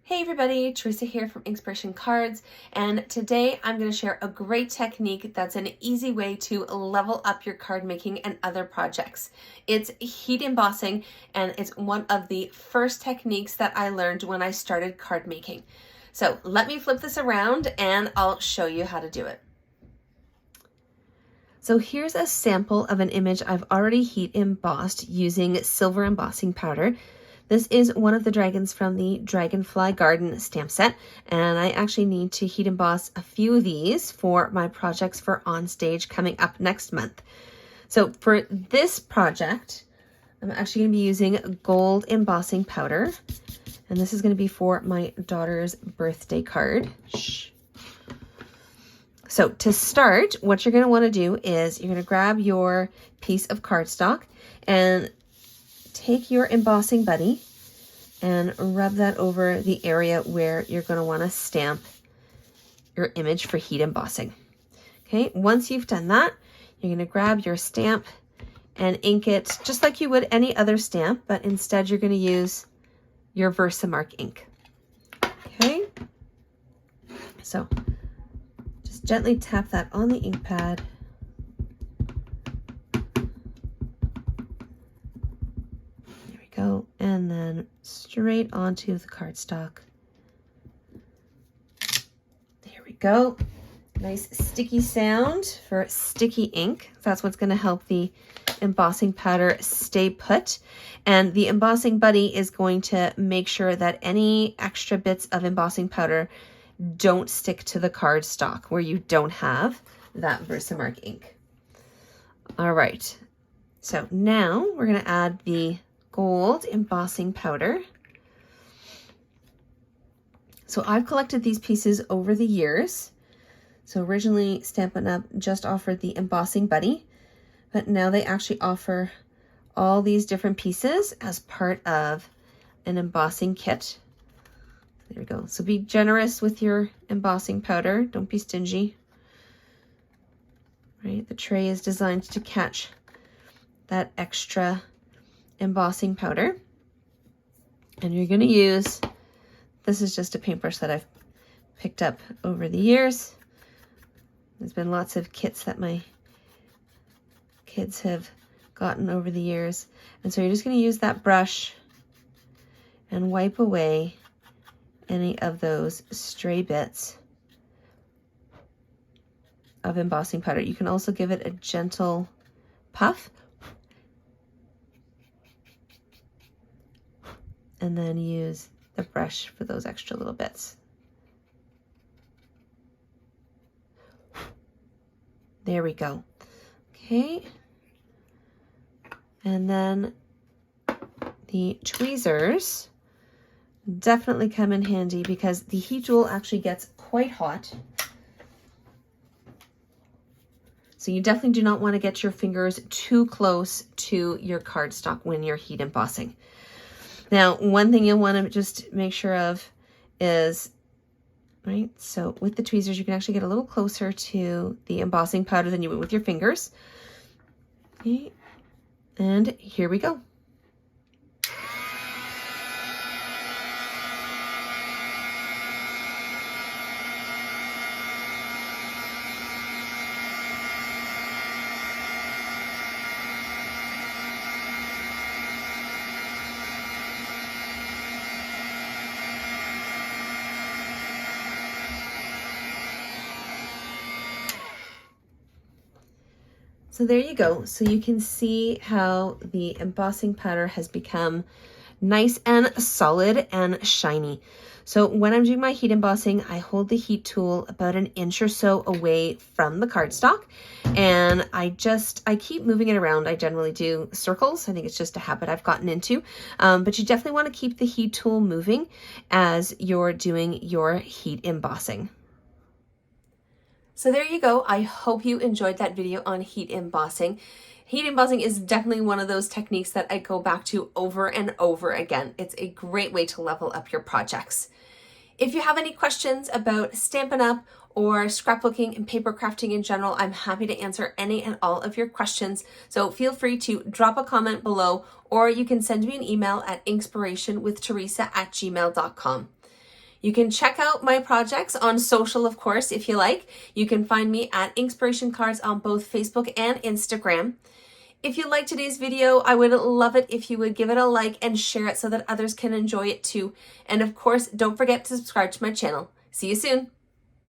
Hey everybody, Teresa here from Inspiration Cards, and today I'm going to share a great technique that's an easy way to level up your card making and other projects. It's heat embossing, and it's one of the first techniques that I learned when I started card making. So let me flip this around and I'll show you how to do it. So here's a sample of an image I've already heat embossed using silver embossing powder. This is one of the dragons from the Dragonfly Garden stamp set, and I actually need to heat emboss a few of these for my projects for On Stage coming up next month. So for this project, I'm actually going to be using gold embossing powder, and this is going to be for my daughter's birthday card. Shh. So to start, what you're going to want to do is you're going to grab your piece of cardstock and take your embossing buddy and rub that over the area where you're going to want to stamp your image for heat embossing. Okay, once you've done that, you're going to grab your stamp and ink it just like you would any other stamp, but instead you're going to use your Versamark ink. Okay, so just gently tap that on the ink pad. Go, and then straight onto the cardstock. There we go. Nice sticky sound for sticky ink. That's what's going to help the embossing powder stay put. And the embossing buddy is going to make sure that any extra bits of embossing powder don't stick to the cardstock where you don't have that Versamark ink. All right. So now we're going to add the gold embossing powder. So I've collected these pieces over the years. So originally Stampin' Up! Just offered the embossing buddy, but now they actually offer all these different pieces as part of an embossing kit. There we go. So be generous with your embossing powder. Don't be stingy. Right? The tray is designed to catch that extra embossing powder, and you're going to use, this is just a paintbrush that I've picked up over the years. There's been lots of kits that my kids have gotten over the years, and so you're just going to use that brush and wipe away any of those stray bits of embossing powder. You can also give it a gentle puff and then use the brush for those extra little bits. There we go. Okay. And then the tweezers definitely come in handy because the heat tool actually gets quite hot. So you definitely do not want to get your fingers too close to your cardstock when you're heat embossing. Now, one thing you'll want to just make sure of is, right, so with the tweezers, you can actually get a little closer to the embossing powder than you would with your fingers. Okay, and here we go. So there you go. So you can see how the embossing powder has become nice and solid and shiny. So when I'm doing my heat embossing, I hold the heat tool about an inch or so away from the cardstock, and I keep moving it around. I generally do circles. I think it's just a habit I've gotten into, but you definitely want to keep the heat tool moving as you're doing your heat embossing. So there you go. I hope you enjoyed that video on heat embossing. Heat embossing is definitely one of those techniques that I go back to over and over again. It's a great way to level up your projects. If you have any questions about Stampin' Up! Or scrapbooking and paper crafting in general, I'm happy to answer any and all of your questions. So feel free to drop a comment below, or you can send me an email at inspirationwiththeresa@gmail.com. You can check out my projects on social, of course, if you like. You can find me at Inspiration Cards on both Facebook and Instagram. If you liked today's video, I would love it if you would give it a like and share it so that others can enjoy it too. And of course, don't forget to subscribe to my channel. See you soon.